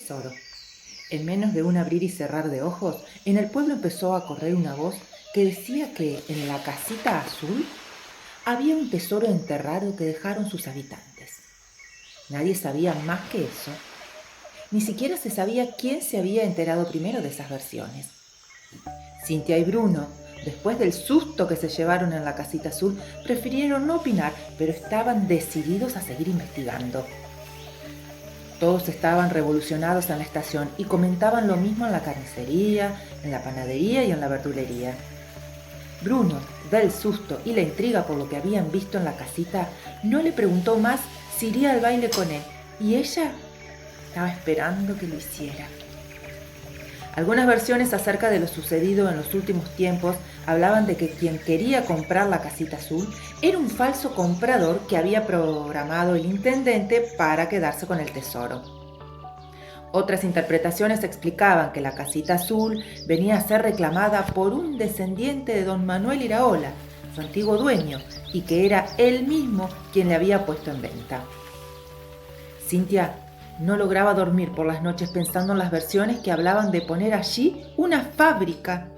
tesoro. En menos de un abrir y cerrar de ojos, en el pueblo empezó a correr una voz que decía que en la casita azul había un tesoro enterrado que dejaron sus habitantes. Nadie sabía más que eso. Ni siquiera se sabía quién se había enterado primero de esas versiones. Cintia y Bruno, después del susto que se llevaron en la casita azul, prefirieron no opinar, pero estaban decididos a seguir investigando. Todos estaban revolucionados en la estación y comentaban lo mismo en la carnicería, en la panadería y en la verdulería. Bruno, del susto y la intriga por lo que habían visto en la casita, no le preguntó más si iría al baile con él, y ella estaba esperando que lo hiciera. Algunas versiones acerca de lo sucedido en los últimos tiempos hablaban de que quien quería comprar la casita azul era un falso comprador que había programado el intendente para quedarse con el tesoro. Otras interpretaciones explicaban que la casita azul venía a ser reclamada por un descendiente de don Manuel Iraola, su antiguo dueño, y que era él mismo quien le había puesto en venta. Cintia no lograba dormir por las noches pensando en las versiones que hablaban de poner allí una fábrica.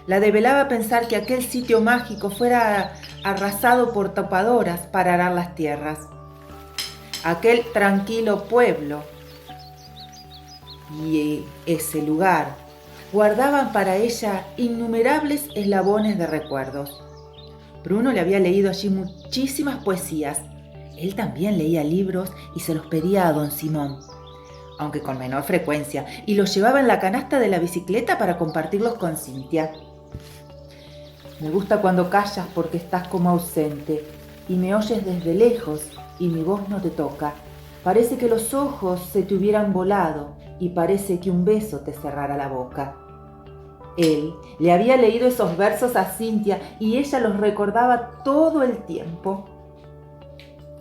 La develaba pensar que aquel sitio mágico fuera arrasado por topadoras para arar las tierras. Aquel tranquilo pueblo y ese lugar guardaban para ella innumerables eslabones de recuerdos. Bruno le había leído allí muchísimas poesías. Él también leía libros y se los pedía a don Simón, aunque con menor frecuencia, y los llevaba en la canasta de la bicicleta para compartirlos con Cintia. Me gusta cuando callas porque estás como ausente y me oyes desde lejos y mi voz no te toca. Parece que los ojos se te hubieran volado y parece que un beso te cerrara la boca. Él le había leído esos versos a Cintia y ella los recordaba todo el tiempo.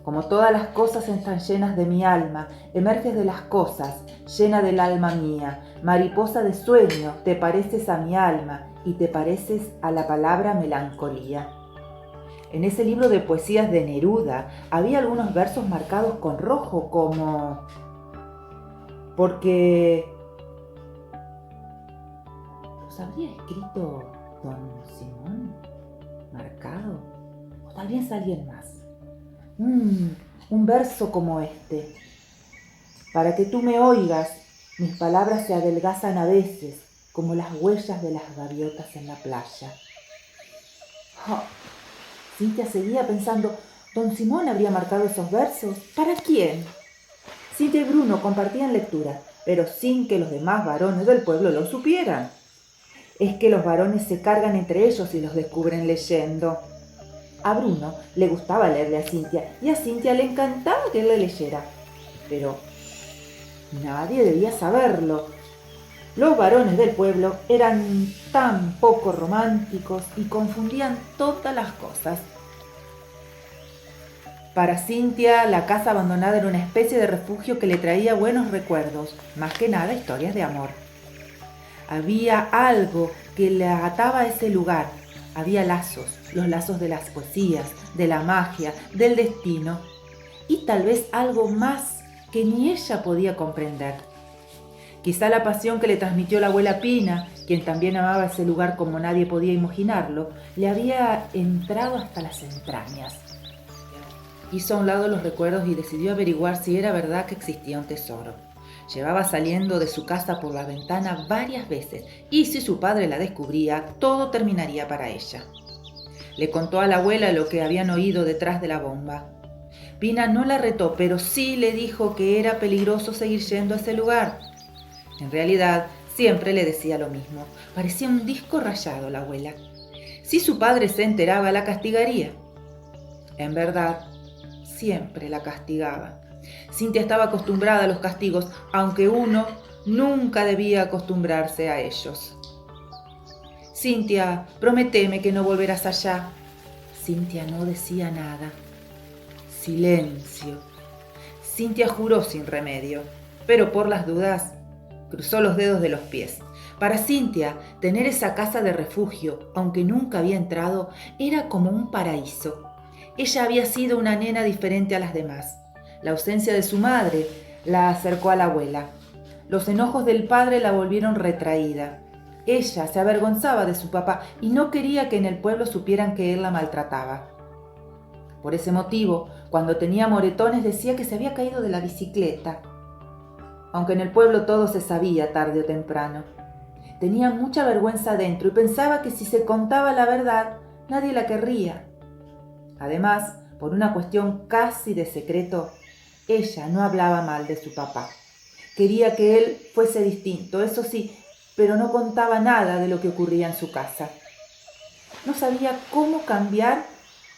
Como todas las cosas están llenas de mi alma, emerges de las cosas, llena del alma mía. Mariposa de sueño, te pareces a mi alma y te pareces a la palabra melancolía. En ese libro de poesías de Neruda había algunos versos marcados con rojo como... Porque... ¿los habría escrito don Simón? ¿Marcado? ¿O tal vez alguien más? Un verso como este. Para que tú me oigas, mis palabras se adelgazan a veces, como las huellas de las gaviotas en la playa. Oh, Cintia seguía pensando, ¿don Simón habría marcado esos versos? ¿Para quién? Cintia y Bruno compartían lectura, pero sin que los demás varones del pueblo lo supieran. Es que los varones se cargan entre ellos y los descubren leyendo. A Bruno le gustaba leerle a Cintia y a Cintia le encantaba que él le leyera. Pero nadie debía saberlo. Los varones del pueblo eran tan poco románticos y confundían todas las cosas. Para Cintia, la casa abandonada era una especie de refugio que le traía buenos recuerdos, más que nada historias de amor. Había algo que le ataba a ese lugar. Había lazos, los lazos de las poesías, de la magia, del destino, y tal vez algo más que ni ella podía comprender. Quizá la pasión que le transmitió la abuela Pina, quien también amaba ese lugar como nadie podía imaginarlo, le había entrado hasta las entrañas. Hizo a un lado los recuerdos y decidió averiguar si era verdad que existía un tesoro. Llevaba saliendo de su casa por la ventana varias veces y si su padre la descubría, todo terminaría para ella. Le contó a la abuela lo que habían oído detrás de la bomba. Pina no la retó, pero sí le dijo que era peligroso seguir yendo a ese lugar. En realidad, siempre le decía lo mismo. Parecía un disco rayado la abuela. Si su padre se enteraba, la castigaría. En verdad, siempre la castigaba. Cintia estaba acostumbrada a los castigos, aunque uno nunca debía acostumbrarse a ellos. Cintia, prométeme que no volverás allá. Cintia no decía nada. Silencio. Cintia juró sin remedio, pero por las dudas cruzó los dedos de los pies. Para Cintia, tener esa casa de refugio, aunque nunca había entrado, era como un paraíso. Ella había sido una nena diferente a las demás. La ausencia de su madre la acercó a la abuela. Los enojos del padre la volvieron retraída. Ella se avergonzaba de su papá y no quería que en el pueblo supieran que él la maltrataba. Por ese motivo, cuando tenía moretones decía que se había caído de la bicicleta. Aunque en el pueblo todo se sabía tarde o temprano. Tenía mucha vergüenza dentro y pensaba que si se contaba la verdad, nadie la querría. Además, por una cuestión casi de secreto, ella no hablaba mal de su papá. Quería que él fuese distinto, eso sí, pero no contaba nada de lo que ocurría en su casa. No sabía cómo cambiar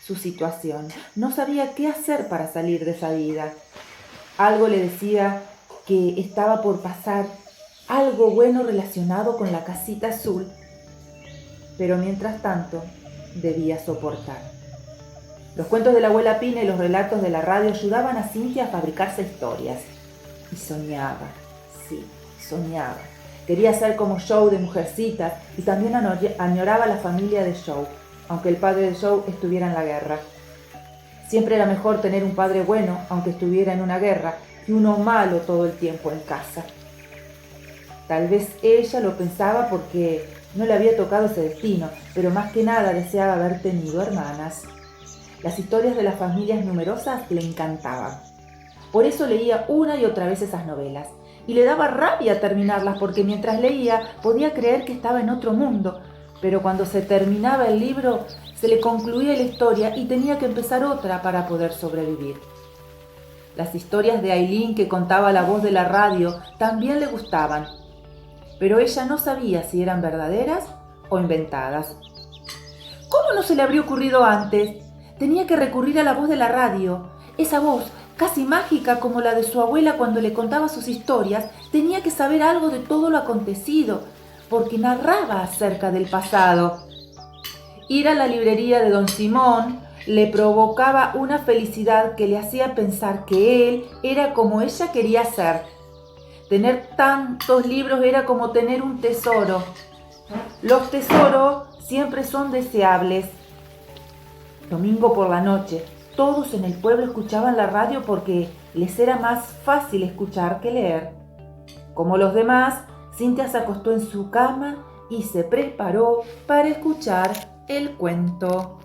su situación, no sabía qué hacer para salir de esa vida. Algo le decía que estaba por pasar algo bueno relacionado con la casita azul, pero mientras tanto debía soportar. Los cuentos de la abuela Pina y los relatos de la radio ayudaban a Cynthia a fabricarse historias. Y soñaba, sí, soñaba. Quería ser como Joe de Mujercitas y también añoraba la familia de Joe, aunque el padre de Joe estuviera en la guerra. Siempre era mejor tener un padre bueno, aunque estuviera en una guerra, que uno malo todo el tiempo en casa. Tal vez ella lo pensaba porque no le había tocado ese destino, pero más que nada deseaba haber tenido hermanas. Las historias de las familias numerosas le encantaban. Por eso leía una y otra vez esas novelas. Y le daba rabia terminarlas porque mientras leía podía creer que estaba en otro mundo. Pero cuando se terminaba el libro, se le concluía la historia y tenía que empezar otra para poder sobrevivir. Las historias de Aileen que contaba la voz de la radio también le gustaban. Pero ella no sabía si eran verdaderas o inventadas. ¿Cómo no se le habría ocurrido antes? Tenía que recurrir a la voz de la radio. Esa voz, casi mágica como la de su abuela cuando le contaba sus historias, tenía que saber algo de todo lo acontecido, porque narraba acerca del pasado. Ir a la librería de don Simón le provocaba una felicidad que le hacía pensar que él era como ella quería ser. Tener tantos libros era como tener un tesoro. Los tesoros siempre son deseables. Domingo por la noche, todos en el pueblo escuchaban la radio porque les era más fácil escuchar que leer. Como los demás, Cynthia se acostó en su cama y se preparó para escuchar el cuento.